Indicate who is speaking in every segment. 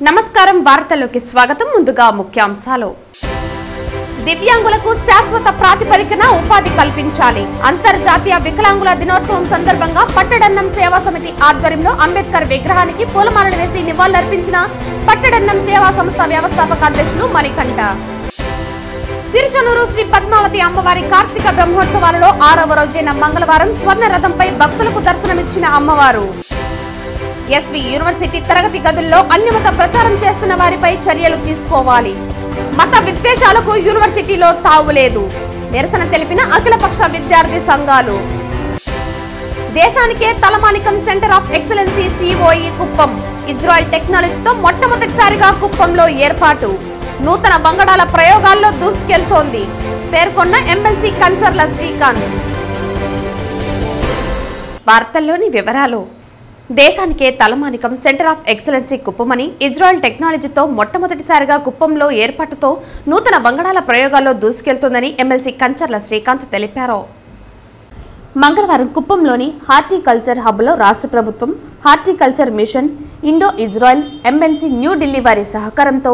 Speaker 1: నమస్కారం వార్తల్లోకి స్వాగతం ముందుగా ముఖ్యాంశాలు దివ్యాంగులకు శాశ్వత ప్రాతిపదికన ఉపాధి కల్పించాలి అంతర్జాతీయ వికలాంగుల దినోత్సవం సందర్భంగా పట్టడన్నం సేవా సమితి ఆధ్వర్యంలో అంబేద్కర్ విగ్రహానికి పూలమాలలు వేసి నివాళులర్పించిన పట్టడన్నం సేవా సంస్థ వ్యవస్థాపక అధ్యక్షులు మణికంఠ తిరుచనూరు శ్రీ పద్మావతి అమ్మవారి కార్తీక బ్రహ్మోత్సవాలలో 6వ రోజైన మంగళవారం స్వర్ణ రథంపై భక్తులకు దర్శనమిచ్చిన అమ్మవారు ఎస్వి యూనివర్సిటీ తరగతి గదుల్లో అన్యమత ప్రచారం చేస్తున్న వారిపై చర్యలు తీసుకోవాలి మత విద్వేషాలకు యూనివర్సిటీలో తావులేదు నిరసన తెలిపిన అఖిలపక్ష విద్యార్థి సంఘాలు దేశానికే తలమానికం centre of excellency COE Kuppam Israel టెక్నాలజీతో మొట్టమొదటిసారిగా కుప్పంలో ఏర్పాటు నూతన బంగాళాల ప్రయోగాల్లో దూసుకెళ్తోంది పేర్కొన్న ఎమ్మెల్సీ కంచర్ల శ్రీకాంత్ వార్తల్లోని వివరాలు దేశానికే తలమానికం సెంటర్ ఆఫ్ ఎక్సలెన్సీ కుప్పమని ఇజ్రాయెల్ టెక్నాలజీతో మొట్టమొదటిసారిగా కుప్పంలో ఏర్పాటుతో నూతన బంగాళాల ప్రయోగాల్లో దూసుకెళ్తోందని ఎమ్మెల్సీ కంచర్ల శ్రీకాంత్ తెలిపారు మంగళవారం కుప్పంలోని హార్టికల్చర్ హబ్లో రాష్ట్ర ప్రభుత్వం horticulture machine Indo Israel MNC New Delhi వారి సహకారంతో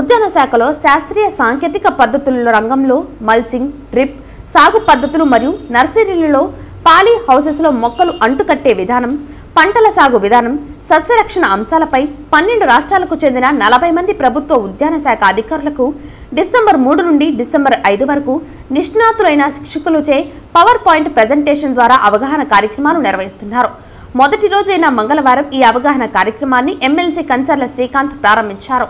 Speaker 1: ఉద్యాన శాఖలో శాస్త్రీయ సాంకేతిక పద్ధతుల రంగంలో మల్చింగ్ డ్రిప్ సాగు పద్ధతులు మరియు నర్సరీలలో పాలీ హౌసెస్లో మొక్కలు అంటుకట్టే విధానం పంటల సాగు విధానం సస్యరక్షణ అంశాలపై 12 రాష్ట్రాలకు చెందిన 40 మంది ప్రభుత్వ ఉద్యాన శాఖ అధికారులకు డిసెంబర్ 3 నుండి డిసెంబర్ 5 వరకు నిష్ణాతులైన శిక్షకులచే పవర్ పాయింట్ ప్రెజెంటేషన్ ద్వారా అవగాహన కార్యక్రమాలు నిర్వహిస్తున్నారు మొదటి రోజైన మంగళవారం ఈ అవగాహన కార్యక్రమాన్ని ఎమ్మెల్సీ కంచర్ల శ్రీకాంత్ ప్రారంభించారు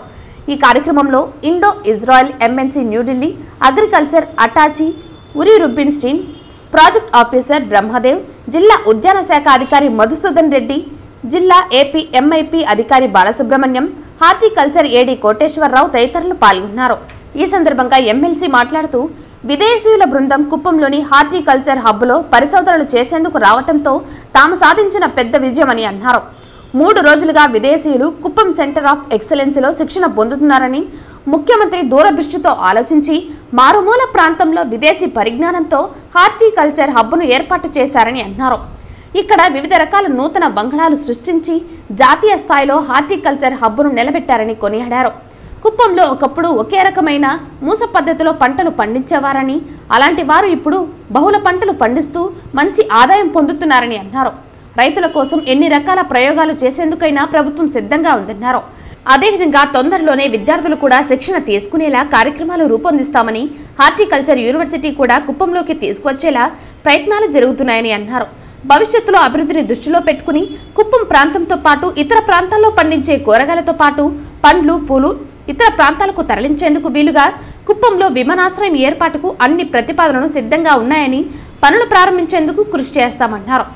Speaker 1: ఈ కార్యక్రమంలో Indo Israel MNC New Delhi agriculture attache Uri Rubinstein project officer Brahmadev జిల్లా ఉద్యాన శాఖ అధికారి మధుసూదన్ రెడ్డి జిల్లా ఏపీ ఎంఐపీ అధికారి బాలసుబ్రహ్మణ్యం హార్టికల్చర్ ఏడీ కోటేశ్వరరావు తదితరులు పాల్గొన్నారు ఈ సందర్భంగా ఎమ్మెల్సీ మాట్లాడుతూ విదేశీయుల బృందం కుప్పంలోని హార్టికల్చర్ హబ్లో పరిశోధనలు చేసేందుకు రావడంతో తాము సాధించిన పెద్ద విజయమని అన్నారు 3 రోజులుగా విదేశీయులు కుప్పం సెంటర్ ఆఫ్ ఎక్సలెన్సీలో శిక్షణ పొందుతున్నారని ముఖ్యమంత్రి దూరదృష్టితో ఆలోచించి మారుమూల ప్రాంతంలో విదేశీ పరిజ్ఞానంతో హార్టికల్చర్ హబ్ను ఏర్పాటు చేశారని అన్నారు ఇక్కడ వివిధ రకాల నూతన బంగాళాలు సృష్టించి జాతీయ స్థాయిలో హార్టికల్చర్ హబ్ను నిలబెట్టారని కొనియాడారు కుప్పంలో ఒకప్పుడు ఒకే రకమైన మూస పద్ధతిలో పంటలు పండించేవారని అలాంటి వారు ఇప్పుడు బహుళ పంటలు పండిస్తూ మంచి ఆదాయం పొందుతున్నారని అన్నారు రైతుల కోసం ఎన్ని రకాల ప్రయోగాలు చేసేందుకైనా ప్రభుత్వం సిద్ధంగా ఉందన్నారు అదేవిధంగా తొందరలోనే విద్యార్థులు కూడా శిక్షణ తీసుకునేలా కార్యక్రమాలు రూపొందిస్తామని హార్టికల్చర్ యూనివర్సిటీ కూడా కుప్పంలోకి తీసుకువచ్చేలా ప్రయత్నాలు జరుగుతున్నాయని అన్నారు భవిష్యత్తులో అభివృద్ధిని దృష్టిలో పెట్టుకుని కుప్పం ప్రాంతంతో పాటు ఇతర ప్రాంతాల్లో పండించే కూరగాయలతో పాటు పండ్లు పూలు ఇతర ప్రాంతాలకు తరలించేందుకు వీలుగా కుప్పంలో విమానాశ్రయం ఏర్పాటుకు అన్ని ప్రతిపాదనలు సిద్ధంగా ఉన్నాయని పనులు ప్రారంభించేందుకు కృషి చేస్తామన్నారు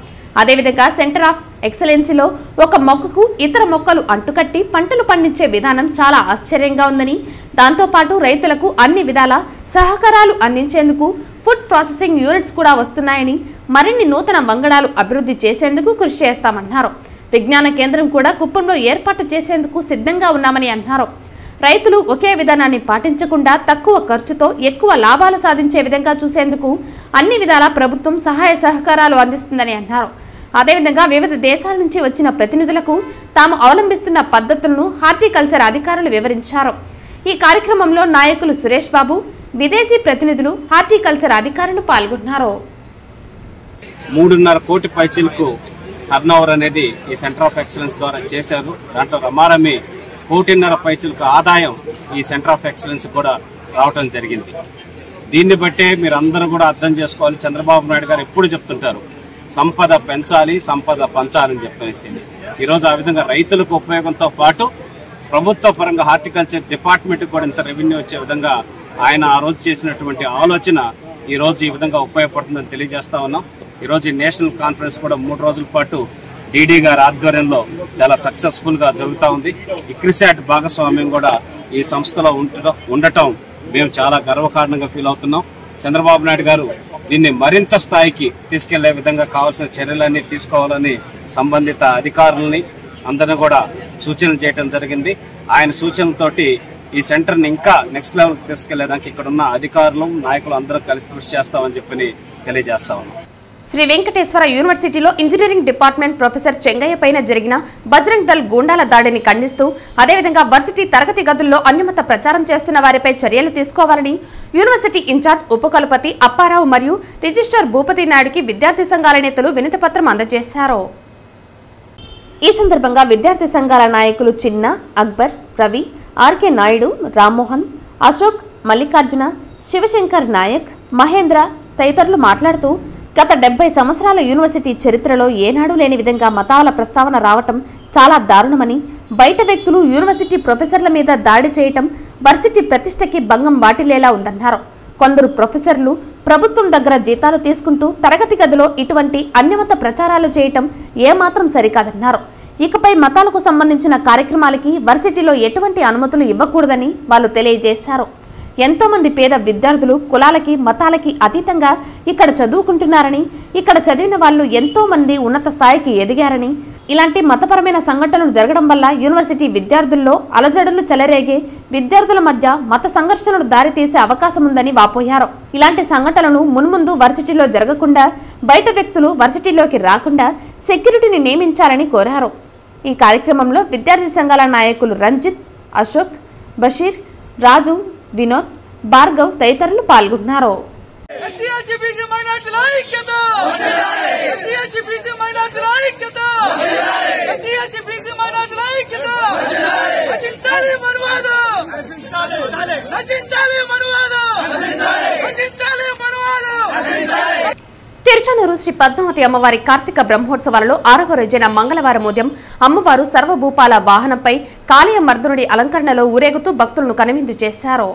Speaker 1: అదేవిధంగా సెంటర్ ఆఫ్ ఎక్సలెన్సీలో ఒక మొక్కకు ఇతర మొక్కలు అంటుకట్టి పంటలు పండించే విధానం చాలా ఆశ్చర్యంగా ఉందని దాంతోపాటు రైతులకు అన్ని విధాల సహకారాలు అందించేందుకు ఫుడ్ ప్రాసెసింగ్ యూనిట్స్ కూడా వస్తున్నాయని మరిన్ని నూతన బంగాళాలు అభివృద్ధి చేసేందుకు కృషి చేస్తామన్నారు విజ్ఞాన కేంద్రం కూడా కుప్పంలో ఏర్పాటు చేసేందుకు సిద్ధంగా ఉన్నామని అన్నారు రైతులు ఒకే విధానాన్ని పాటించకుండా తక్కువ ఖర్చుతో ఎక్కువ లాభాలు సాధించే విధంగా చూసేందుకు అన్ని విధాల ప్రభుత్వం సహాయ సహకారాలు అందిస్తుందని అన్నారు అదేవిధంగా వివిధ దేశాల నుంచి వచ్చిన ప్రతినిధులకు తాము అవలంబిస్తున్న పద్ధతులను హార్టికల్చర్ అధికారులు వివరించారు ఈ కార్యక్రమంలో నాయకులు సురేష్ బాబు విదేశీ ప్రతినిధులు హార్టికల్చర్ అధికారులు పాల్గొన్నారు
Speaker 2: 3.5 కోటి పైచీలకు టర్నోవర్ అనేది ఈ సెంటర్ ఆఫ్ ఎక్సలెన్స్ ద్వారా చేశారు దాంట్లో రమారమి 1.5 కోటి పైచీలకు ఆదాయం ఈ సెంటర్ ఆఫ్ ఎక్సలెన్స్ కూడా రావటం జరిగింది దీన్ని బట్టే మీరు అందరూ కూడా అర్థం చేసుకోవాలి చంద్రబాబు నాయుడు గారు ఎప్పుడు చెప్తుంటారు సంపద పెంచాలి సంపద పంచాలని చెప్పేసి ఈరోజు ఆ విధంగా రైతులకు ఉపయోగంతో పాటు ప్రభుత్వ పరంగా హార్టికల్చర్ డిపార్ట్మెంట్ కూడా ఇంత రెవెన్యూ వచ్చే విధంగా ఆయన ఆ రోజు చేసినటువంటి ఆలోచన ఈ రోజు ఈ విధంగా ఉపయోగపడుతుందని తెలియజేస్తా ఉన్నాం ఈరోజు ఈ నేషనల్ కాన్ఫరెన్స్ కూడా 3 రోజుల పాటు డీడీ గారి ఆధ్వర్యంలో చాలా సక్సెస్ఫుల్ గా జరుగుతూ ఉంది ఇక్రిసాట్ భాగస్వామ్యం కూడా ఈ సంస్థలో ఉండటం మేము చాలా గర్వకారణంగా ఫీల్ అవుతున్నాం చంద్రబాబు నాయుడు గారు దీన్ని మరింత స్థాయికి తీసుకెళ్లే విధంగా కావాల్సిన చర్యలన్నీ తీసుకోవాలని సంబంధిత అధికారులని అందరినీ కూడా సూచనలు చేయడం జరిగింది ఆయన సూచనలతోటి ఈ సెంటర్ని ఇంకా నెక్స్ట్ లెవెల్కి తీసుకెళ్లేదానికి ఇక్కడ ఉన్న అధికారులు నాయకులు అందరూ కలిసి కృషి చేస్తామని చెప్పి తెలియజేస్తా ఉన్నాం
Speaker 1: శ్రీ వెంకటేశ్వర యూనివర్సిటీలో ఇంజనీరింగ్ డిపార్ట్మెంట్ ప్రొఫెసర్ చెంగయ్య పైన జరిగిన బజరంగ్ దళ్ గూండాల దాడిని ఖండిస్తూ అదేవిధంగా వర్సిటీ తరగతి గదుల్లో అన్యమత ప్రచారం చేస్తున్న వారిపై చర్యలు తీసుకోవాలని యూనివర్సిటీ ఇన్ఛార్జ్ ఉపకులపతి అప్పారావు మరియు రిజిస్ట్రార్ భూపతి నాయుడుకి విద్యార్థి సంఘాల నేతలు వినతిపత్రం అందజేశారు. ఈ సందర్భంగా విద్యార్థి సంఘాల నాయకులు చిన్న, అక్బర్, రవి, ఆర్కే నాయుడు, రామ్మోహన్, అశోక్, మల్లికార్జున, శివశంకర్ నాయక్, మహేంద్ర తదితరులు మాట్లాడుతూ గత 70 సంవత్సరాల యూనివర్సిటీ చరిత్రలో ఏనాడు లేని విధంగా మతాల ప్రస్తావన రావటం చాలా దారుణమని, బయట వ్యక్తులు యూనివర్సిటీ ప్రొఫెసర్ల మీద దాడి చేయటం వర్సిటీ ప్రతిష్టకి భంగం వాటిల్లేలా ఉందన్నారు. కొందరు ప్రొఫెసర్లు ప్రభుత్వం దగ్గర జీతాలు తీసుకుంటూ తరగతి గదిలో ఇటువంటి అన్యమత ప్రచారాలు చేయటం ఏమాత్రం సరికాదన్నారు. ఇకపై మతాలకు సంబంధించిన కార్యక్రమాలకి వర్సిటీలో ఎటువంటి అనుమతులు ఇవ్వకూడదని వాళ్ళు తెలియజేశారు. ఎంతో మంది పేద విద్యార్థులు కులాలకి మతాలకి అతీతంగా ఇక్కడ చదువుకుంటున్నారని, ఇక్కడ చదివిన వాళ్ళు ఎంతో మంది ఉన్నత స్థాయికి ఎదిగారని, ఇలాంటి మతపరమైన సంఘటనలు జరగడం వల్ల యూనివర్సిటీ విద్యార్థుల్లో అలజడులు చెలరేగే, విద్యార్థుల మధ్య మత సంఘర్షణలు దారితీసే అవకాశం ఉందని వాపోయారు. ఇలాంటి సంఘటనలు మున్ముందు వర్సిటీలో జరగకుండా బయట వ్యక్తులు వర్సిటీలోకి రాకుండా సెక్యూరిటీని నియమించాలని కోరారు. ఈ కార్యక్రమంలో విద్యార్థి సంఘాల నాయకులు రంజిత్, అశోక్, బషీర్, రాజు, వినోద్, భార్గవ్ తదితరులు పాల్గొన్నారు. తిరుచానూరు శ్రీ పద్మావతి అమ్మవారి కార్తీక బ్రహ్మోత్సవాలలో 6వ రోజైన మంగళవారం ఉదయం అమ్మవారు సర్వభూపాల వాహనంపై కాళీయ మర్దనుడి అలంకరణలో ఊరేగుతూ భక్తులను కనువిందు చేశారు.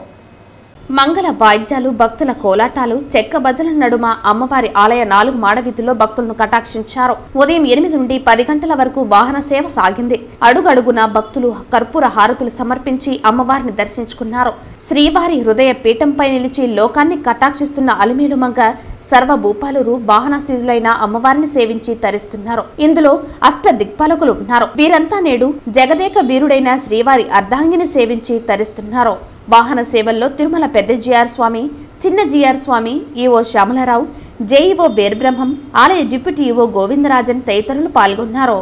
Speaker 1: మంగళ వాయిద్యాలు, భక్తుల కోలాటాలు, చెక్క భజన నడుమ అమ్మవారి ఆలయ 4 మాడవీధుల్లో భక్తులను కటాక్షించారు. ఉదయం 8 నుండి 10 గంటల వరకు వాహన సేవ సాగింది. అడుగడుగున భక్తులు కర్పూర హారతులు సమర్పించి అమ్మవారిని దర్శించుకున్నారు. శ్రీవారి హృదయ పీఠంపై నిలిచి లోకాన్ని కటాక్షిస్తున్న అలిమేలు మంగ సర్వభూపాలురు వాహన స్థితులైన అమ్మవారిని సేవించి తరిస్తున్నారు. ఇందులో అష్ట దిక్పాలకులు ఉన్నారు. వీరంతా నేడు జగదేక వీరుడైన శ్రీవారి అర్ధాంగిని సేవించి తరిస్తున్నారు. వాహన సేవల్లో తిరుమల పెద్ద జిఆర్ స్వామి, చిన్న జిఆర్ స్వామి, ఈవో శ్యామలరావు, జేఈఓ వీరబ్రహ్మం, ఆలయ డిప్యూటీ ఈవో గోవిందరాజన్ తదితరులు పాల్గొన్నారు.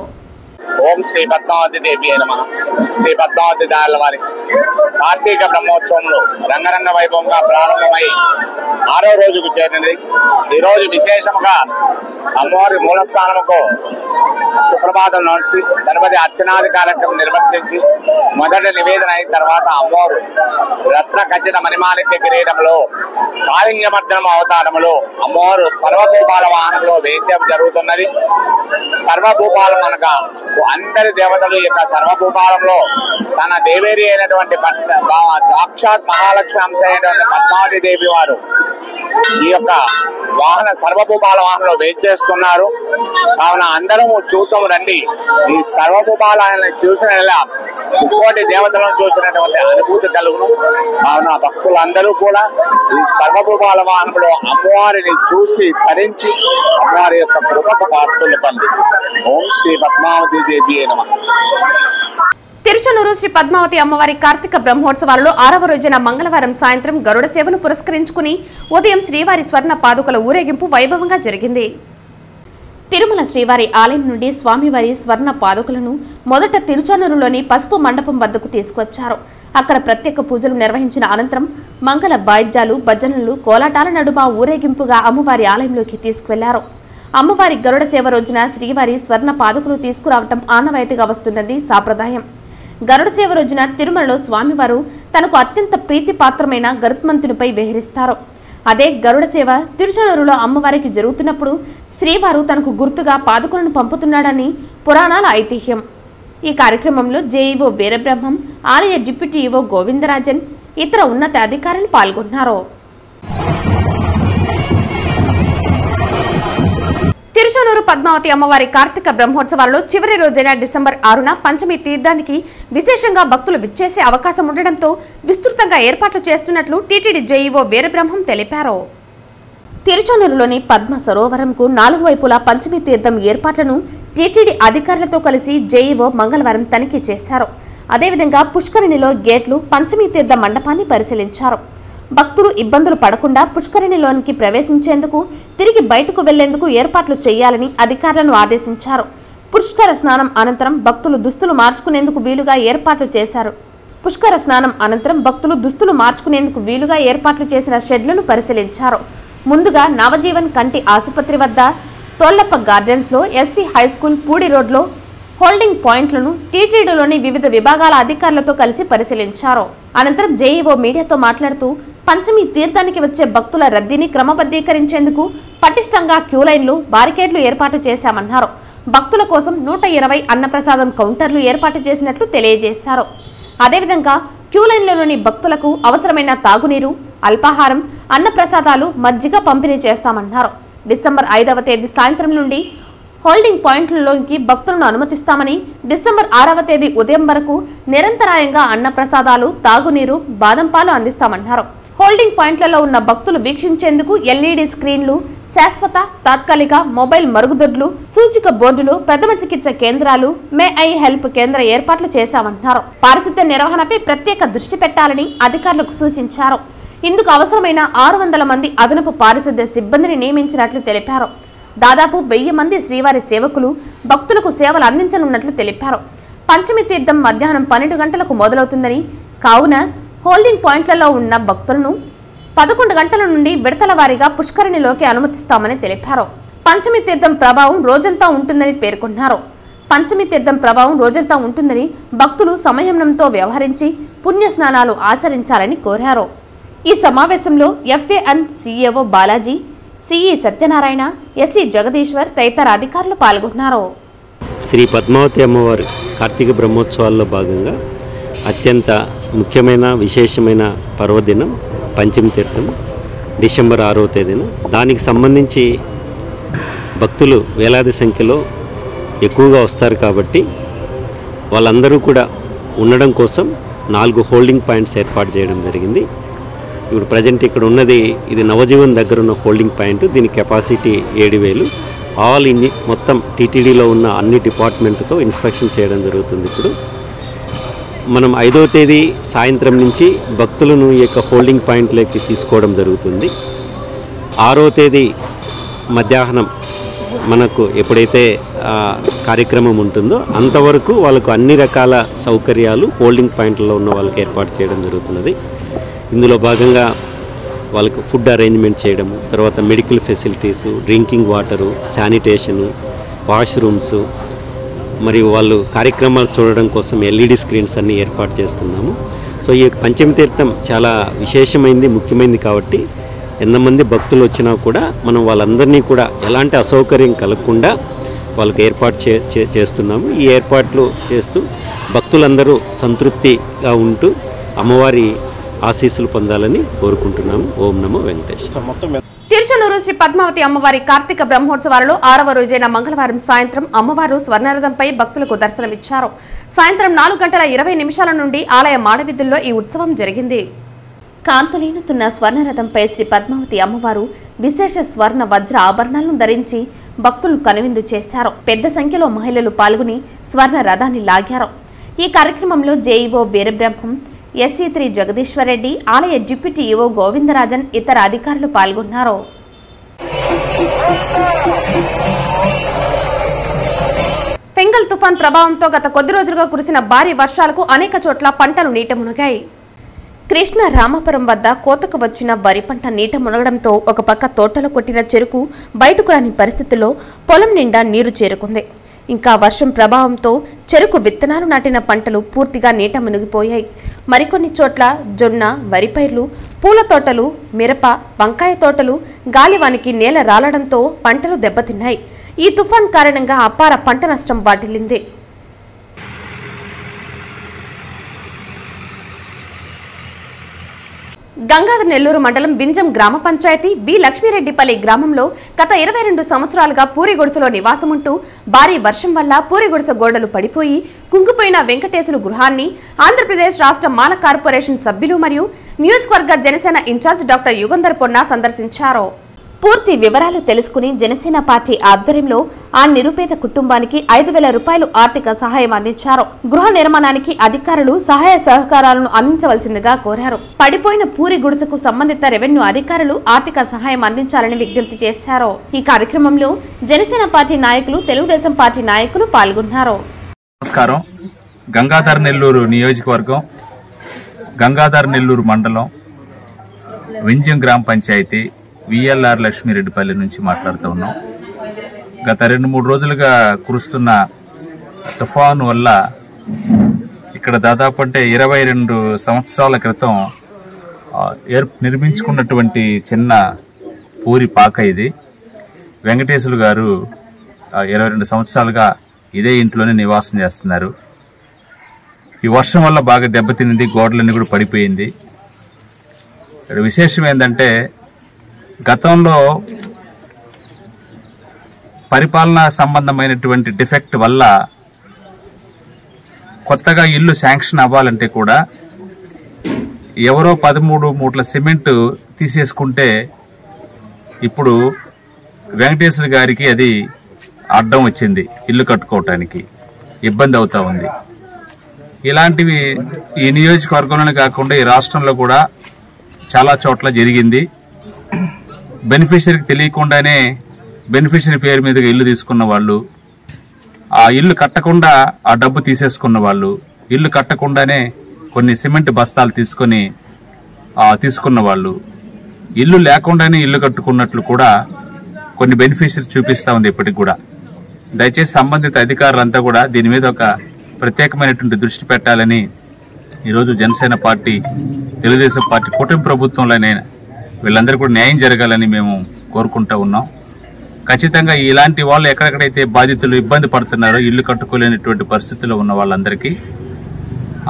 Speaker 3: ఓం శ్రీ పద్మావతి దేవి నమః. శ్రీ పద్మావతి దాయల వారి కార్తీక బ్రహ్మోత్సవంలో రంగరంగ వైభవంగా ప్రారంభమై 6వ రోజుకు చేరినది. ఈ రోజు విశేషముగా అమ్మవారి మూలస్థానముకు సుప్రభాతం నడిచి గణపతి అర్చనాది కార్యక్రమం నిర్వర్తించి మొదటి నివేదన అయిన తర్వాత అమ్మవారు రత్న ఖచ్చిత మణిమాణిక్య కిరీటంలో కాళింగమర్దనం అవతారములో అమ్మవారు సర్వభూపాల వాహనంలో వేద్యం జరుగుతున్నది. సర్వభూపాలం అనగా అందరి దేవతలు యొక్క సర్వభూపాలంలో తన దేవేరి అయినటువంటి సాక్షాత్ మహాలక్ష్మి అంశ అయినటువంటి పద్మావతి దేవి వారు ఈ యొక్క వాహన సర్వభూపాల వాహనంలో వేచేస్తున్నారు. కావున అందరము చూద్దాము రండి. ఈ సర్వభూపాలను చూసిన ఇంకోటి దేవతలను చూసినటువంటి అనుభూతి కలుగును. కావున భక్తులందరూ కూడా ఈ సర్వభూపాల వాహనంలో అమ్మవారిని చూసి ధరించి అమ్మవారి యొక్క కృపకు పాత్రలు పొంది. ఓం శ్రీ పద్మావతి దేవి నమః.
Speaker 1: తిరుచానూరు శ్రీ పద్మావతి అమ్మవారి కార్తీక బ్రహ్మోత్సవాలలో 6వ రోజైన మంగళవారం సాయంత్రం గరుడ సేవను పురస్కరించుకుని ఉదయం శ్రీవారి స్వర్ణ పాదుకల ఊరేగింపు వైభవంగా జరిగింది. తిరుమల శ్రీవారి ఆలయం నుండి స్వామివారి స్వర్ణ పాదుకలను మొదట తిరుచానూరులోని పసుపు మండపం వద్దకు తీసుకొచ్చారు. అక్కడ ప్రత్యేక పూజలు నిర్వహించిన అనంతరం మంగళ వాయిద్యాలు, భజనలు, కోలాటాల నడుమ ఊరేగింపుగా అమ్మవారి ఆలయంలోకి తీసుకువెళ్లారు. అమ్మవారి గరుడ సేవ రోజున శ్రీవారి స్వర్ణ పాదుకలు తీసుకురావటం ఆనవాయితీగా వస్తున్నది సాంప్రదాయం. గరుడ సేవ రోజున తిరుమలలో స్వామివారు తనకు అత్యంత ప్రీతిపాత్రమైన గరుత్మంతునిపై విహరిస్తారు. అదే గరుడ సేవ తిరుచానూరులో అమ్మవారికి జరుగుతున్నప్పుడు శ్రీవారు తనకు గుర్తుగా పాదుకలను పంపుతున్నాడని పురాణాల ఐతిహ్యం. ఈ కార్యక్రమంలో జేఈఓ వీరబ్రహ్మం, ఆలయ డిప్యూటీ ఈవో గోవిందరాజన్, ఇతర ఉన్నత అధికారులు పాల్గొన్నారు. తిరుచానూరు పద్మావతి అమ్మవారి కార్తీక బ్రహ్మోత్సవాలలో చివరి రోజైన డిసెంబర్ 6న పంచమి తీర్థానికి విశేషంగా భక్తులు విచ్చేసే అవకాశం ఉండడంతో విస్తృతంగా ఏర్పాట్లు చేస్తున్నట్లు టీటీడీ జేఈఓ వీరబ్రహ్మం తెలిపారు. తిరుచానూరులోని పద్మ సరోవరంకు 4 వైపులా పంచమి తీర్థం ఏర్పాట్లను టీటీడీ అధికారులతో కలిసి జేఈఓ మంగళవారం తనిఖీ చేశారు. అదేవిధంగా పుష్కరిణిలో గేట్లు, పంచమి తీర్థ మండపాన్ని పరిశీలించారు. భక్తులు ఇబ్బందులు పడకుండా పుష్కరిణిలోనికి ప్రవేశించేందుకు తిరిగి బయటకు వెళ్లేందుకు ఏర్పాట్లు చేయాలని అధికారులను ఆదేశించారు. పుష్కర స్నానం అనంతరం భక్తులు దుస్తులు మార్చుకునేందుకు వీలుగా ఏర్పాట్లు చేశారు. పుష్కర స్నానం అనంతరం భక్తులు దుస్తులు మార్చుకునేందుకు వీలుగా ఏర్పాట్లు చేసిన షెడ్లను పరిశీలించారు. ముందుగా నవజీవన్ కంటి ఆసుపత్రి వద్ద, తోళ్లప్ప గార్డెన్స్ లో, ఎస్వి హైస్కూల్ పూడి రోడ్లో హోల్డింగ్ పాయింట్లను టీటీడీలోని వివిధ విభాగాల అధికారులతో కలిసి పరిశీలించారు. అనంతరం జేఈఓ మీడియాతో మాట్లాడుతూ పంచమి తీర్థానికి వచ్చే భక్తుల రద్దీని క్రమబద్ధీకరించేందుకు పటిష్టంగా క్యూలైన్లు, బారికేడ్లు ఏర్పాటు చేశామన్నారు. భక్తుల కోసం 120 అన్నప్రసాదం కౌంటర్లు ఏర్పాటు చేసినట్లు తెలియజేశారు. అదేవిధంగా క్యూలైన్లలోని భక్తులకు అవసరమైన తాగునీరు, అల్పాహారం, అన్నప్రసాదాలు, మజ్జిగ పంపిణీ చేస్తామన్నారు. డిసెంబర్ 5వ తేదీ సాయంత్రం నుండి హోల్డింగ్ పాయింట్లలోకి భక్తులను అనుమతిస్తామని, డిసెంబర్ 6వ తేదీ ఉదయం వరకు నిరంతరాయంగా అన్నప్రసాదాలు, తాగునీరు, బాదం పాలు అందిస్తామన్నారు. హోల్డింగ్ పాయింట్లలో ఉన్న భక్తులు వీక్షించేందుకు ఎల్ఈడి స్క్రీన్లు, శాశ్వత, తాత్కాలిక మొబైల్ మరుగుదొడ్లు, సూచిక బోర్డులు, ప్రథమ చికిత్స కేంద్రాలు, మే ఐ హెల్ప్ కేంద్ర ఏర్పాట్లు చేశామన్నారు. పారిశుద్ధ్య నిర్వహణపై ప్రత్యేక దృష్టి పెట్టాలని అధికారులకు సూచించారు. ఇందుకు అవసరమైన 600 మంది అదనపు పారిశుద్ధ్య సిబ్బందిని నియమించినట్లు తెలిపారు. దాదాపు 1000 మంది శ్రీవారి సేవకులు భక్తులకు సేవలు అందించనున్నట్లు తెలిపారు. పంచమి తీర్థం మధ్యాహ్నం 12 గంటలకు మొదలవుతుందని, కావున హోల్డింగ్ పాయింట్లలో ఉన్న భక్తులను 11 గంటల నుండి విడతల వారీగా పుష్కరిణిలోకి అనుమతిస్తామని తెలిపారు. పంచమి తీర్థం ప్రభావం రోజంతా ఉంటుందని పేర్కొన్నారు. పంచమి తీర్థం ప్రభావం రోజంతా ఉంటుందని భక్తులు సంయమనంతో వ్యవహరించి పుణ్య స్నానాలు ఆచరించాలని కోరారు. ఈ సమావేశంలో FAN CEO Balaji, CE Satyanarayana, SE Jagadishwar తదితర అధికారులు పాల్గొన్నారు.
Speaker 4: శ్రీ పద్మావతి అమ్మవారి కార్తీక బ్రహ్మోత్సవాల్లో భాగంగా అత్యంత ముఖ్యమైన విశేషమైన పర్వదినం పంచమి తీర్థం డిసెంబర్ 6వ తేదీన. దానికి సంబంధించి భక్తులు వేలాది సంఖ్యలో ఎక్కువగా వస్తారు కాబట్టి వాళ్ళందరూ కూడా ఉండడం కోసం 4 హోల్డింగ్ పాయింట్స్ ఏర్పాటు చేయడం జరిగింది. ఇప్పుడు ప్రజెంట్ ఇక్కడ ఉన్నది ఇది నవజీవన్ దగ్గర ఉన్న హోల్డింగ్ పాయింట్. దీని కెపాసిటీ 7000. ఆల్ మొత్తం టీటీడీలో ఉన్న అన్ని డిపార్ట్మెంట్తో ఇన్స్పెక్షన్ చేయడం జరుగుతుంది. ఇప్పుడు మనం 5వ తేదీ సాయంత్రం నుంచి భక్తులను ఈ యొక్క హోల్డింగ్ పాయింట్లోకి తీసుకోవడం జరుగుతుంది. 6వ తేదీ మధ్యాహ్నం మనకు ఎప్పుడైతే కార్యక్రమం ఉంటుందో అంతవరకు వాళ్ళకు అన్ని రకాల సౌకర్యాలు హోల్డింగ్ పాయింట్లలో ఉన్న వాళ్ళకి ఏర్పాటు చేయడం జరుగుతున్నది. ఇందులో భాగంగా వాళ్ళకు ఫుడ్ అరేంజ్మెంట్ చేయడము, తర్వాత medical facilities, drinking water, sanitation, washrooms, మరియు వాళ్ళు కార్యక్రమాలు చూడడం కోసం ఎల్ఈడి స్క్రీన్స్ అన్నీ ఏర్పాటు చేస్తున్నాము. సో ఈ పంచమి తీర్థం చాలా విశేషమైంది, ముఖ్యమైనది కాబట్టి ఎంతమంది భక్తులు వచ్చినా కూడా మనం వాళ్ళందరినీ కూడా ఎలాంటి అసౌకర్యం కలగకుండా వాళ్ళకి ఏర్పాటు చేస్తున్నాము. ఈ ఏర్పాట్లు చేస్తూ భక్తులందరూ సంతృప్తిగా ఉంటూ అమ్మవారి ఆశీస్సులు పొందాలని కోరుకుంటున్నాము. ఓం నమో వెంకటేశ్వర.
Speaker 1: తిరుచనూరు శ్రీ పద్మావతి అమ్మవారి కార్తీక బ్రహ్మోత్సవాలలో 6వ రోజైన మంగళవారం సాయంత్రం అమ్మవారు స్వర్ణరథంపై భక్తులకు దర్శనమిచ్చారు. సాయంత్రం 4:20 నుండి ఆలయ మాడవీధుల్లో ఈ ఉత్సవం జరిగింది. కాంతులీనుతున్న స్వర్ణరథంపై శ్రీ పద్మావతి అమ్మవారు విశేష స్వర్ణ వజ్ర ఆభరణాలను ధరించి భక్తులు కనువిందు చేశారు. పెద్ద సంఖ్యలో మహిళలు పాల్గొని స్వర్ణ రథాన్ని లాగారు. ఈ కార్యక్రమంలో జేఈఓ వీరబ్రహ్మం, ఎస్ఈ3 జగదీశ్వర్ రెడ్డి, ఆలయ డిప్యూటీ ఈవో గోవిందరాజన్, ఇతర అధికారులు పాల్గొన్నారు. ఫెంగల్ తుఫాన్ ప్రభావంతో గత కొద్ది రోజులుగా కురిసిన భారీ వర్షాలకు అనేక చోట్ల పంటలు నీట మునిగాయి. కృష్ణ రామాపురం వద్ద కోతకు వచ్చిన వరి పంట నీట మునగడంతో ఒక పక్క తోటలో కొట్టిన చెరుకు బయటకు రాని పరిస్థితుల్లో పొలం నిండా నీరు చేరుకుంది. ఇంకా వర్షం ప్రభావంతో చెరుకు విత్తనాలు నాటిన పంటలు పూర్తిగా నీట మునిగిపోయాయి. మరికొన్ని చోట్ల జొన్న, వరి పైర్లు, పూల తోటలు, మిరప, వంకాయ తోటలు గాలివానికి నేల రాలడంతో పంటలు దెబ్బతిన్నాయి. ఈ తుఫాన్ కారణంగా అపార పంట నష్టం వాటిల్లింది. గంగాధర్ నెల్లూరు మండలం వింజం గ్రామ పంచాయతీ బి లక్ష్మీరెడ్డిపల్లి గ్రామంలో గత 22 సంవత్సరాలుగా పూరి గుడిసెలో నివాసముంటూ భారీ వర్షం వల్ల పూరి గుడిసె గోడలు పడిపోయి కుంగిపోయిన వెంకటేశులు గృహాన్ని ఆంధ్రప్రదేశ్ రాష్ట్ర మాల కార్పొరేషన్ సభ్యులు మరియు నియోజకవర్గ జనసేన ఇన్ఛార్జ్ డాక్టర్ యుగంధర్ పొన్నా సందర్శించారు. పూర్తి వివరాలు తెలుసుకుని జనసేన పార్టీ ఆధ్వర్యంలో ఆ నిరుపేద కుటుంబానికి 5,000 రూపాయలు ఆర్థిక సహాయం అందించారు. గృహ నిర్మాణానికి అధికారులు సహాయ సహకారాలను అందించవలసిందిగా కోరారు. పడిపోయిన పూరి గుడిసెకు సంబంధిత రెవెన్యూ అధికారులు ఆర్థిక సహాయం అందించాలని విజ్ఞప్తి చేశారు. ఈ కార్యక్రమంలో జనసేన పార్టీ నాయకులు, తెలుగుదేశం పార్టీ నాయకులు పాల్గొన్నారు.
Speaker 5: నమస్కారం. గంగాధర్ నెల్లూరు నియోజకవర్గం, గంగాధర్ నెల్లూరు మండలం, వింజం గ్రామ పంచాయతీ, విఎల్ఆర్ లక్ష్మీరెడ్డిపల్లి నుంచి మాట్లాడుతూ ఉన్నాం. గత 2-3 రోజులుగా కురుస్తున్న తుఫాను వల్ల ఇక్కడ దాదాపు అంటే 22 సంవత్సరాల క్రితం నిర్మించుకున్నటువంటి చిన్న పూరి పాక ఇది. వెంకటేశ్వరు గారు 22 సంవత్సరాలుగా ఇదే ఇంట్లోనే నివాసం చేస్తున్నారు. ఈ వర్షం వల్ల బాగా దెబ్బతినింది, గోడలన్నీ కూడా పడిపోయింది. విశేషం ఏంటంటే గతంలో పరిపాలనా సంబంధమైనటువంటి డిఫెక్ట్ వల్ల కొత్తగా ఇల్లు శాంక్షన్ అవ్వాలంటే కూడా ఎవరో 13 మూటల సిమెంట్ తీసేసుకుంటే ఇప్పుడు వెంకటేశ్వర గారికి అది అడ్డం వచ్చింది. ఇల్లు కట్టుకోవటానికి ఇబ్బంది అవుతా ఉంది. ఇలాంటివి ఈ నియోజకవర్గంలోనే కాకుండా ఈ రాష్ట్రంలో కూడా చాలా చోట్ల జరిగింది. బెనిఫిషరీకి తెలియకుండానే బెనిఫిషరీ పేరు మీదుగా ఇల్లు తీసుకున్న వాళ్ళు, ఆ ఇల్లు కట్టకుండా ఆ డబ్బు తీసేసుకున్న వాళ్ళు, ఇల్లు కట్టకుండానే కొన్ని సిమెంట్ బస్తాలు తీసుకున్న వాళ్ళు, ఇల్లు లేకుండానే ఇల్లు కట్టుకున్నట్లు కూడా కొన్ని బెనిఫిషరీ చూపిస్తా ఉంది ఇప్పటికి కూడా. దయచేసి సంబంధిత అధికారులంతా కూడా దీని మీద ఒక ప్రత్యేకమైనటువంటి దృష్టి పెట్టాలని ఈరోజు జనసేన పార్టీ, తెలుగుదేశం పార్టీ కూటమి ప్రభుత్వంలోనే వీళ్ళందరూ కూడా న్యాయం జరగాలని మేము కోరుకుంటూ ఉన్నాం. ఖచ్చితంగా ఇలాంటి వాళ్ళు ఎక్కడెక్కడైతే బాధితులు ఇబ్బంది పడుతున్నారో, ఇల్లు కట్టుకోలేనటువంటి పరిస్థితుల్లో ఉన్న వాళ్ళందరికీ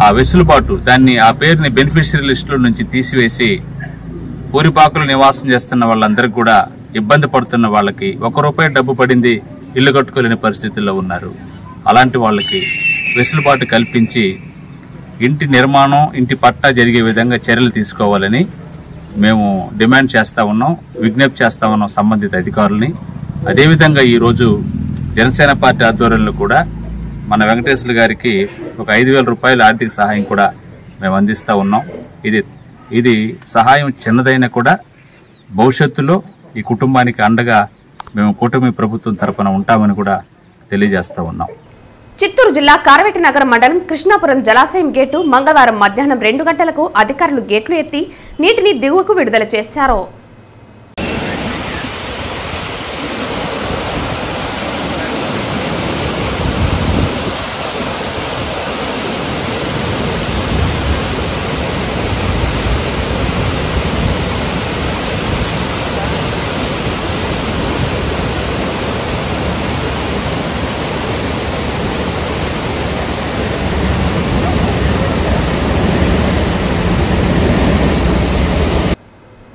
Speaker 5: ఆ వెసులుబాటు, ఆ పేరుని బెనిఫిషరీ లిస్టుల నుంచి తీసివేసి పూరిపాకులు నివాసం చేస్తున్న వాళ్ళందరికీ కూడా, ఇబ్బంది పడుతున్న వాళ్ళకి ₹1 డబ్బు పడింది, ఇల్లు కట్టుకోలేని పరిస్థితుల్లో ఉన్నారు. అలాంటి వాళ్ళకి వెసులుబాటు కల్పించి ఇంటి నిర్మాణం, ఇంటి పట్టా జరిగే విధంగా చర్యలు తీసుకోవాలని మేము డిమాండ్ చేస్తా ఉన్నాం, విజ్ఞప్తి చేస్తా ఉన్నాం సంబంధిత అధికారులని. అదేవిధంగా ఈరోజు జనసేన పార్టీ ఆధ్వర్యంలో కూడా మన వెంకటేశ్వర గారికి ఒక 5,000 రూపాయల ఆర్థిక సహాయం కూడా మేము అందిస్తూ ఉన్నాం. ఇది సహాయం చిన్నదైనా కూడా భవిష్యత్తులో ఈ కుటుంబానికి అండగా మేము కూటమి ప్రభుత్వం తరపున ఉంటామని కూడా తెలియజేస్తూ ఉన్నాం.
Speaker 1: చిత్తూరు జిల్లా కార్వేటి నగరం మండలం కృష్ణాపురం జలాశయం గేటు మంగళవారం మధ్యాహ్నం 2 గంటలకు అధికారులు గేట్లు ఎత్తి నీటిని దిగువకు విడుదల చేశారు.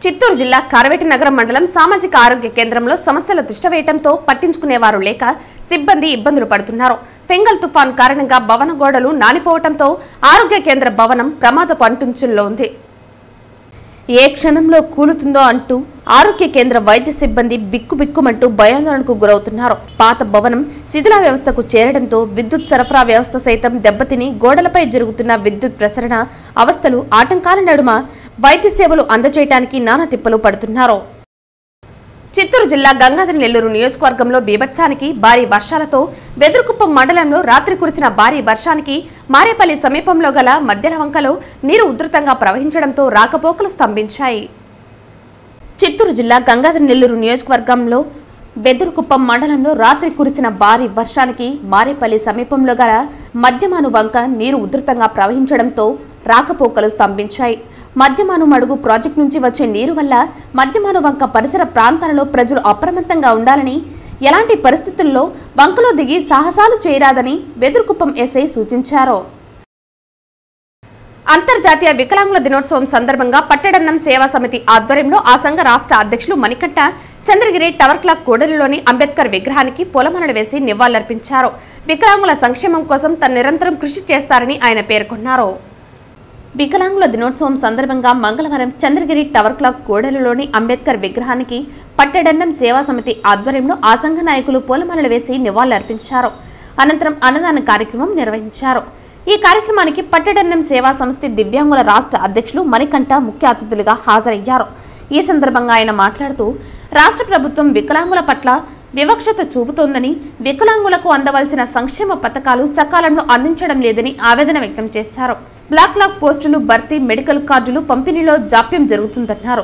Speaker 1: చిత్తూరు జిల్లా కార్వేటి నగరం మండలం సామాజిక ఆరోగ్య కేంద్రంలో సమస్యలు దృష్టివేయడంతో పట్టించుకునేవారు లేక సిబ్బంది ఇబ్బందులు పడుతున్నారు. ఫెంగల్ తుఫాన్ కారణంగా భవన గోడలు నానిపోవడంతో ఆరోగ్య కేంద్ర భవనం ప్రమాదపు అంచుల్లో ఉంది. ఏ క్షణంలో కూలుతుందో అంటూ ఆరోగ్య కేంద్ర వైద్య సిబ్బంది బిక్కుబిక్కుమంటూ భయాందోళనకు గురవుతున్నారు. పాత భవనం శిథిల వ్యవస్థకు చేరడంతో విద్యుత్ సరఫరా వ్యవస్థ సైతం దెబ్బతిని గోడలపై జరుగుతున్న విద్యుత్ ప్రసరణ అవస్థలు ఆటంకాల నడుమ వైద్య సేవలు అందజేయడానికి నానా తిప్పలు పడుతున్నారు. చిత్తూరు జిల్లా గంగాధర్ నెల్లూరు నియోజకవర్గంలో బీభత్సానికి భారీ వర్షాలతో వెదురుకుప్పం మండలంలో రాత్రి కురిసిన భారీ వర్షానికి మారేపల్లి సమీపంలో గల మధ్యల వంకలో నీరు ఉధృతంగా ప్రవహించడంతో రాకపోకలు స్తంభించాయి. చిత్తూరు జిల్లా గంగాధర్ నెల్లూరు నియోజకవర్గంలో వెదురుకుప్పం మండలంలో రాత్రి కురిసిన భారీ వర్షానికి మారేపల్లి సమీపంలో గల మధ్యమాను వంక నీరు ఉధృతంగా ప్రవహించడంతో రాకపోకలు స్తంభించాయి. మధ్యమాను మడుగు ప్రాజెక్టు నుంచి వచ్చే నీరు వల్ల మధ్యమాను వంక పరిసర ప్రాంతాలలో ప్రజలు అప్రమత్తంగా ఉండాలని, ఎలాంటి పరిస్థితుల్లో వంకలో దిగి సాహసాలు చేయరాదని వెదురుకుప్పం ఎస్ఐ సూచించారు. అంతర్జాతీయ వికలాంగుల దినోత్సవం సందర్భంగా పట్టడన్నం సేవా సమితి ఆధ్వర్యంలో ఆ సంఘ రాష్ట్ర అధ్యక్షులు మణికంఠ చంద్రగిరి టవర్ క్లాక్ కూడలిలోని అంబేద్కర్ విగ్రహానికి పూలమాలలు వేసి నివాళులర్పించారు. వికలాంగుల సంక్షేమం కోసం తను నిరంతరం కృషి చేస్తారని ఆయన పేర్కొన్నారు. వికలాంగుల దినోత్సవం సందర్భంగా మంగళవారం చంద్రగిరి టవర్ క్లాక్ కూడలిలోని అంబేద్కర్ విగ్రహానికి పట్టెడన్నం సేవా సమితి ఆధ్వర్యంలో ఆ సంఘ నాయకులు పూలమాలలు వేసి నివాళులర్పించారు. అనంతరం అన్నదాన కార్యక్రమం నిర్వహించారు. ఈ కార్యక్రమానికి పట్టెడన్నం సేవా సంస్థ దివ్యాంగుల రాష్ట్ర అధ్యక్షులు మణికంఠ ముఖ్య అతిథులుగా హాజరయ్యారు. ఈ సందర్భంగా ఆయన మాట్లాడుతూ రాష్ట్ర ప్రభుత్వం వికలాంగుల పట్ల వివక్షత చూపుతోందని, వికలాంగులకు అందవలసిన సంక్షేమ పథకాలు సకాలంలో అందించడం లేదని ఆవేదన వ్యక్తం చేశారు. బ్లాక్ లాక్ పోస్టులు భర్తీ, మెడికల్ కార్డులు పంపిణీలో జాప్యం జరుగుతుందన్నారు.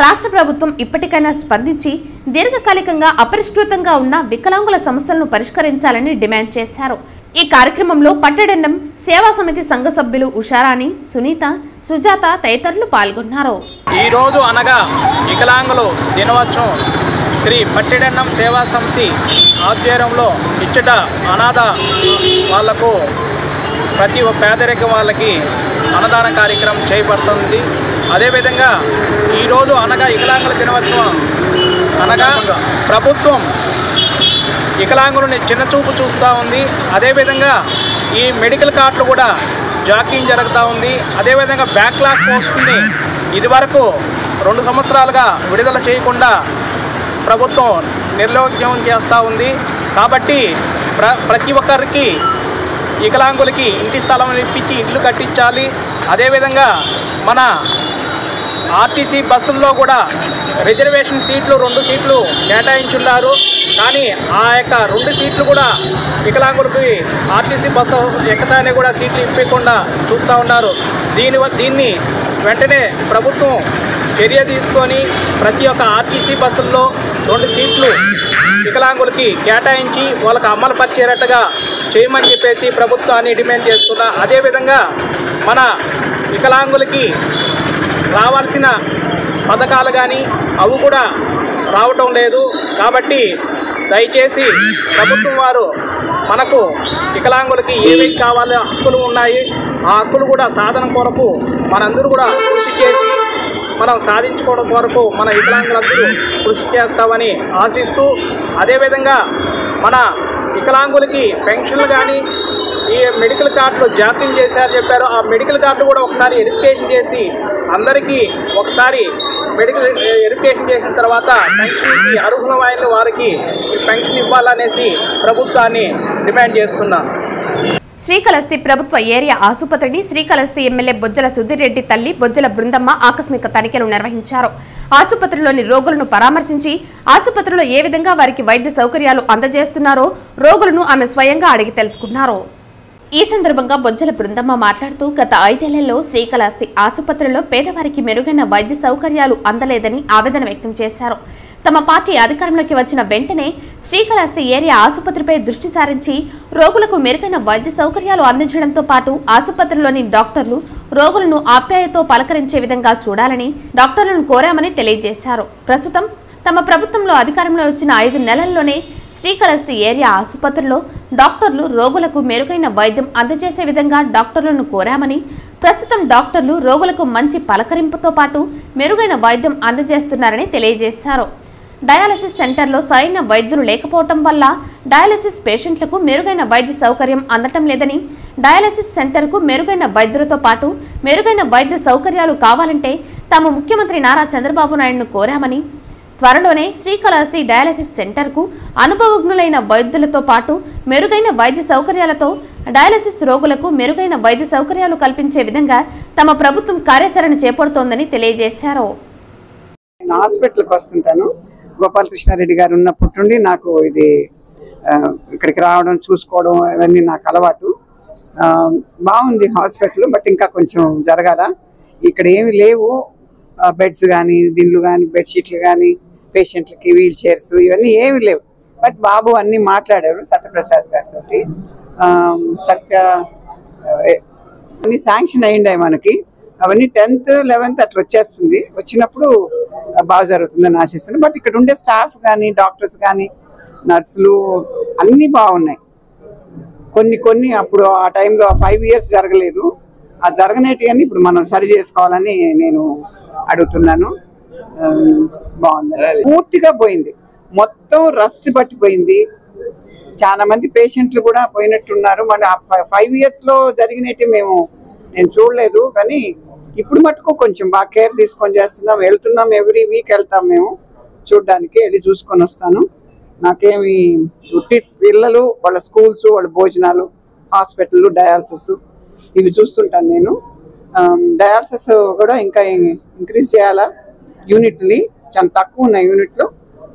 Speaker 1: రాష్ట్ర ప్రభుత్వం ఇప్పటికైనా స్పందించి దీర్ఘకాలికంగా అపరిష్కృతంగా ఉన్న వికలాంగుల సమస్యలను పరిష్కరించాలని డిమాండ్ చేశారు. ఈ కార్యక్రమంలో పట్టెడన్నం సేవా సమితి సంఘ సభ్యులు ఉషారాణి, సునీత, సుజాత తదితరులు పాల్గొన్నారు.
Speaker 6: ఈ రోజు అనగా వికలాంగుల దినోత్సవం శ్రీ పట్టెడన్నం సేవా సమితి ఆధ్వర్యంలో ఇచ్చట అనాథ వాళ్లకు ప్రతి పేదరిక వాళ్ళకి అన్నదాన కార్యక్రమం చేయబడుతుంది. అదేవిధంగా ఈరోజు అనగా వికలాంగుల దినోత్సవం అనగా ప్రభుత్వం వికలాంగులని చిన్నచూపు చూస్తూ ఉంది. అదేవిధంగా ఈ మెడికల్ కార్డులు కూడా జాకింగ్ జరుగుతూ ఉంది. అదేవిధంగా బ్యాక్లాగ్ పోస్టుల్ని ఇదివరకు 2 సంవత్సరాలుగా విడుదల చేయకుండా ప్రభుత్వం నిర్లక్ష్యం చేస్తూ ఉంది. కాబట్టి ప్రతి ఒక్కరికి వికలాంగులకి ఇంటి స్థలం ఇప్పించి ఇల్లు కట్టించాలి. అదేవిధంగా మన ఆర్టీసీ బస్సుల్లో కూడా రిజర్వేషన్ సీట్లు 2 సీట్లు కేటాయించున్నారు. కానీ ఆ యొక్క 2 సీట్లు కూడా వికలాంగులకి ఆర్టీసీ బస్సు ఎక్కతానే కూడా సీట్లు ఇప్పకుండా చూస్తూ ఉన్నారు. దీన్ని వెంటనే ప్రభుత్వం చర్య తీసుకొని ప్రతి ఒక్క ఆర్టీసీ బస్సుల్లో 2 సీట్లు వికలాంగులకి కేటాయించి వాళ్ళకి అమలు పరిచేటట్టుగా చేయమని చెప్పేసి ప్రభుత్వాన్ని డిమాండ్ చేస్తున్నా. అదేవిధంగా మన వికలాంగులకి రావాల్సిన పథకాలు కానీ అవి కూడా రావటం లేదు. కాబట్టి దయచేసి ప్రభుత్వం వారు మనకు వికలాంగులకి ఏమేమి కావాలో హక్కులు ఉన్నాయి, ఆ హక్కులు కూడా సాధన కొరకు మనందరూ కూడా కృషి చేసి మనం సాధించుకోవడం కొరకు మన వికలాంగులందరూ కృషి చేస్తామని ఆశిస్తూ, అదేవిధంగా మన వికలాంగులకి పెన్షన్లు కానీ ఈ మెడికల్ కార్డులు జాకింగ్ చేశారు చెప్పారు. ఆ మెడికల్ కార్డు కూడా ఒకసారి వెరిఫికేషన్ చేసి అందరికీ ఒకసారి మెడికల్ వెరిఫికేషన్ చేసిన తర్వాత పెన్షన్కి అర్హులైన వారికి పెన్షన్ ఇవ్వాలనేసి ప్రభుత్వాన్ని డిమాండ్ చేస్తున్నాం.
Speaker 1: శ్రీకాళహస్తి ప్రభుత్వ ఏరియా ఆసుపత్రిని శ్రీకాళహస్తి ఎమ్మెల్యే బొజ్జల సుధీర్ రెడ్డి తల్లి బొజ్జల బృందమ్మ ఆకస్మిక తనిఖీలు నిర్వహించారు. ఆసుపత్రిలోని రోగులను పరామర్శించి ఆసుపత్రిలో ఏ విధంగా వారికి వైద్య సౌకర్యాలు అందజేస్తున్నారో రోగులను ఆమె స్వయంగా అడిగి తెలుసుకున్నారు. ఈ సందర్భంగా బొజ్జల బృందమ్మ మాట్లాడుతూ గత 5 ఏళ్లలో శ్రీకాళహస్తి ఆసుపత్రిలో పేదవారికి మెరుగైన వైద్య సౌకర్యాలు అందలేదని ఆవేదన వ్యక్తం చేశారు. తమ పార్టీ అధికారంలోకి వచ్చిన వెంటనే శ్రీకాళహస్తి ఏరియా ఆసుపత్రిపై దృష్టి సారించి రోగులకు మెరుగైన వైద్య సౌకర్యాలు అందించడంతో పాటు ఆసుపత్రిలోని డాక్టర్లు రోగులను ఆప్యాయతో పలకరించే విధంగా చూడాలని డాక్టర్లను కోరామని తెలియజేశారు. ప్రస్తుతం తమ ప్రభుత్వంలో అధికారంలో వచ్చిన 5 నెలల్లోనే శ్రీకాళహస్తి ఏరియా ఆసుపత్రిలో డాక్టర్లు రోగులకు మెరుగైన వైద్యం అందజేసే విధంగా డాక్టర్లను కోరామని, ప్రస్తుతం డాక్టర్లు రోగులకు మంచి పలకరింపుతో పాటు మెరుగైన వైద్యం అందజేస్తున్నారని తెలియజేశారు. డయాలసిస్ సెంటర్లో సరైన వైద్యులు లేకపోవడం వల్ల డయాలసిస్ పేషెంట్లకు మెరుగైన వైద్య సౌకర్యం అందటం లేదని, డయాలసిస్ సెంటర్కు మెరుగైన వైద్యులతో పాటు మెరుగైన వైద్య సౌకర్యాలు కావాలంటే తాము ముఖ్యమంత్రి నారా చంద్రబాబు నాయుడును కోరామని, త్వరలోనే శ్రీకాళహస్తి డయాలసిస్ సెంటర్కు అనుభవజ్ఞులైన వైద్యులతో పాటు మెరుగైన వైద్య సౌకర్యాలతో డయాలసిస్ రోగులకు మెరుగైన వైద్య సౌకర్యాలు కల్పించే విధంగా తమ ప్రభుత్వం కార్యాచరణ చేపడుతోందని తెలియజేశారు.
Speaker 7: హాస్పిటల్కి వస్తుంటాను. గోపాలకృష్ణారెడ్డి గారు ఉన్నప్పటి నుండి నాకు ఇది ఇక్కడికి రావడం చూసుకోవడం ఇవన్నీ నాకు అలవాటు. బాగుంది హాస్పిటల్, బట్ ఇంకా కొంచెం జరగాల. ఇక్కడ ఏమి లేవు, బెడ్స్ కానీ దిండ్లు కానీ బెడ్షీట్లు కానీ పేషెంట్లకి వీల్ చైర్స్ ఇవన్నీ ఏమి లేవు. బట్ బాబు అన్నీ మాట్లాడారు సత్యప్రసాద్ గారితో. అన్ని శాంక్షన్ అయ్యిండాయి మనకి. అవన్నీ 10th 11th అట్లా వచ్చేస్తుంది. వచ్చినప్పుడు బాగా జరుగుతుందని ఆశిస్తున్నాను. బట్ ఇక్కడ ఉండే స్టాఫ్ కానీ డాక్టర్స్ కానీ నర్సులు అన్నీ బాగున్నాయి. కొన్ని అప్పుడు ఆ టైంలో 5 years జరగలేదు. ఆ జరగనేటి అని ఇప్పుడు మనం సరి చేసుకోవాలని నేను అడుగుతున్నాను. బాగుంది, పూర్తిగా పోయింది, మొత్తం రస్ట్ పట్టిపోయింది. చాలా మంది పేషెంట్లు కూడా పోయినట్టున్నారు. మన 5 years లో జరిగినట్టు మేము నేను చూడలేదు, కానీ ఇప్పుడు మటుకు కొంచెం బాగా కేర్ తీసుకొని చేస్తున్నాం. వెళ్తున్నాం, ఎవ్రీ వీక్ వెళ్తాం మేము చూడడానికి, వెళ్ళి చూసుకొని వస్తాను. నాకేమి పిల్లలు వాళ్ళ స్కూల్స్, వాళ్ళ భోజనాలు, హాస్పిటల్, డయాలసిస్ ఇవి చూస్తుంటాను నేను. డయాలసిస్ కూడా ఇంకా ఇంక్రీజ్ చేయాలా, యూనిట్ని చాలా తక్కువ ఉన్నాయి యూనిట్లు.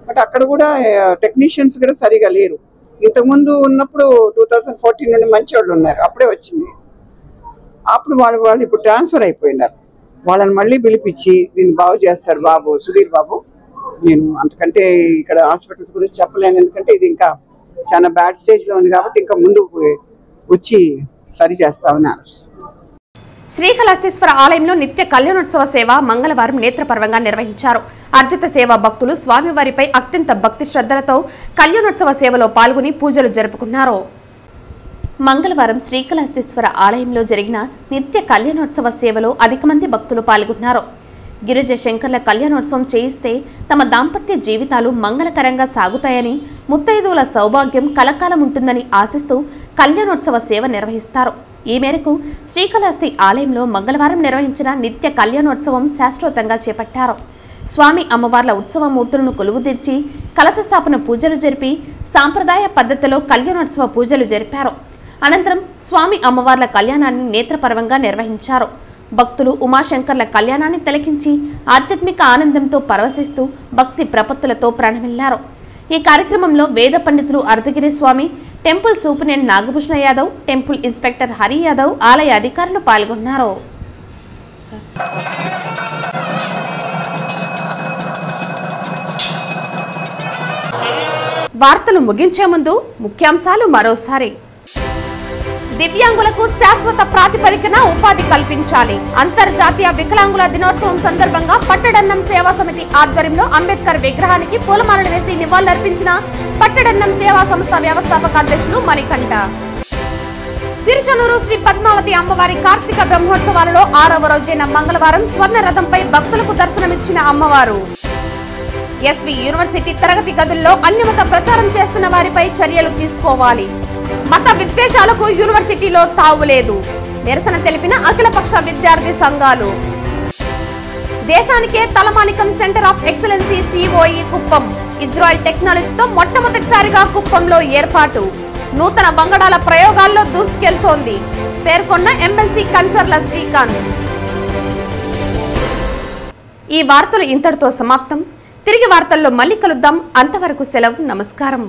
Speaker 7: బట్ అక్కడ కూడా టెక్నీషియన్స్ కూడా సరిగా లేరు. ఇంతకుముందు ఉన్నప్పుడు 2014 నుండి మంచి వాళ్ళు ఉన్నారు, అప్పుడే వచ్చింది. అప్పుడు వాళ్ళు ఇప్పుడు ట్రాన్స్ఫర్ అయిపోయినారు. వాళ్ళని మళ్ళీ పిలిపించి దీన్ని బాగు చేస్తాడు బాబు, సుధీర్ బాబు. నేను అంతకంటే ఇక్కడ హాస్పిటల్స్ గురించి చెప్పలేను, ఎందుకంటే ఇది ఇంకా చాలా బ్యాడ్ స్టేజ్లో ఉంది కాబట్టి ఇంకా ముందు వచ్చి సరి చేస్తామని ఆలోచిస్తాను.
Speaker 1: శ్రీకాళహస్తీశ్వర ఆలయంలో నిత్య కళ్యాణోత్సవ సేవ మంగళవారం నేత్రపర్వంగా నిర్వహించారు. అర్జిత సేవా భక్తులు స్వామివారిపై అత్యంత భక్తి శ్రద్ధలతో కళ్యాణోత్సవ సేవలో పాల్గొని పూజలు జరుపుకున్నారు. మంగళవారం శ్రీకాళహస్తీశ్వర ఆలయంలో జరిగిన నిత్య కళ్యాణోత్సవ సేవలో అధిక మంది భక్తులు పాల్గొన్నారు. గిరిజ శంకర్ల కళ్యాణోత్సవం చేయిస్తే తమ దాంపత్య జీవితాలు మంగళకరంగా సాగుతాయని, ముత్తైదువుల సౌభాగ్యం కలకాలం ఉంటుందని ఆశిస్తూ కళ్యాణోత్సవ సేవ నిర్వహిస్తారు. ఈ మేరకు శ్రీకాళహస్తి ఆలయంలో మంగళవారం నిర్వహించిన నిత్య కళ్యాణోత్సవం శాస్త్రోతంగా చేపట్టారు. స్వామి అమ్మవార్ల ఉత్సవ మూర్తులను కొలువుదీర్చి కలశ స్థాపన పూజలు జరిపి సాంప్రదాయ పద్ధతిలో కళ్యాణోత్సవ పూజలు జరిపారు. అనంతరం స్వామి అమ్మవార్ల కళ్యాణాన్ని నేత్రపర్వంగా నిర్వహించారు. భక్తులు ఉమాశంకర్ల కళ్యాణాన్ని తిలకించి ఆధ్యాత్మిక ఆనందంతో పరవశిస్తూ భక్తి ప్రపత్తులతో ప్రణమిల్లారు. ఈ కార్యక్రమంలో వేద పండితులు Ardhagiri Swami, temple superintendent Nagabhushana Yadav, temple inspector Hari Yadav, ఆలయ అధికారులు పాల్గొన్నారు. వార్తలు ముగించే ముందు ముఖ్యాంశాలు మరోసారి. దివ్యాంగులకు శాశ్వత ప్రాతిపదికన ఉపాధి కల్పించాలి. అంతర్జాతీయ వికలాంగుల దినోత్సవం సందర్భంగా పట్టడన్నం సేవా సమితి ఆధ్వర్యంలో అంబేద్కర్ విగ్రహానికి పూలమాలలు వేసి నివాళులర్పించిన పట్టడన్నం సేవా సంస్థ వ్యవస్థాపక అధ్యక్షులు మణికంఠ. తిరుచనూరు శ్రీ పద్మావతి అమ్మవారి కార్తీక బ్రహ్మోత్సవాలలో 6వ రోజైన మంగళవారం స్వర్ణ రథంపై భక్తులకు దర్శనమిచ్చిన అమ్మవారు. ఎస్వి యూనివర్సిటీ తరగతి గదుల్లో అన్యమత ప్రచారం చేస్తున్న వారిపై చర్యలు తీసుకోవాలి. మత విద్వేషాలకు యూనివర్సిటీలో తావులేదు. నిరసన తెలిపిన అఖిలపక్ష విద్యార్థి సంఘాలు. దేశానికే తలమానికం centre of excellency COE Kuppam. Israel టెక్నాలజీతో మొట్టమొదటిసారిగా కుప్పంలో ఏర్పాటు. నూతన వంగడాల ప్రయోగాల్లో దూసుకెళ్తోంది పేర్కొన్న ఎమ్మెల్సీ కంచర్ల శ్రీకాంత్. ఈ వార్తలు ఇంతటితో సమాప్తం. తిరిగి వార్తల్లో మళ్ళీ కలుద్దాం. అంతవరకు సెలవు. నమస్కారం.